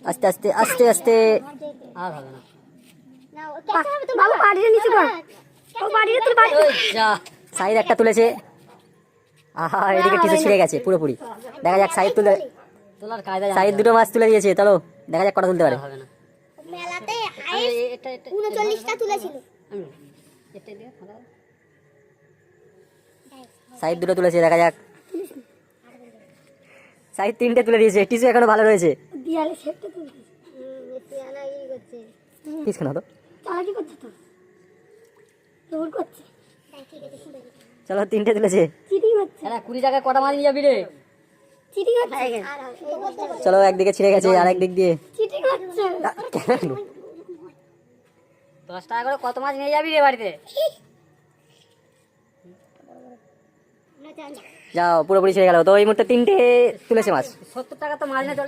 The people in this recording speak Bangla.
আস্তে আস্তে আস্তে আস্তে। আর হবে না বাবু বাড়িটা নিচে কর, ও বাড়িটা তোর বাড়ি। যা সাইদ একটা তুলেছে। আহা এদিকে টিসু ছিঁড়ে গেছে পুরোপুরি। দেখা যাক সাইদ তুলে, তোলার কায়দা সাইদ দুটো মাছ তুলে দিয়েছে। চলো দেখা যাক কটা তুলতে পারে। হবে না। মেলাতে হাইস্ট 39টা তুলেছিল। এটা দিয়ে ফোলা। সাইদ দুটো তুলেছে, দেখা যাক। সাইদ 3টে তুলে দিয়েছে, টিসু এখনো ভালো রয়েছে। দিয়ালে সেটটা তুলছিস, পিয়ানা ই করছে। টিস কেন তো? চালাকি করছে তো, দৌড় করছে, ঠিক আছে শুনে দিই। চলো 3টে তুলেছে। চিটিং হচ্ছে, এরা 20 টাকায় কটা মাছ নিয়ে যাবি রে? চিটিং হচ্ছে, আর হবে চলো একদিকে ছিঁড়ে গেছে, আর একদিক দিয়ে চিটিং হচ্ছে। কেন? 10 টাকা করে কত মাছ নিয়ে যাবি রে বাড়িতে? না জানি। যাও পুরোপুরি ছিঁড়ে গেল। তো এই মুহূর্তে 3টে তুলেছে মাছ। 70 টাকা তো মাছ নিয়ে চলে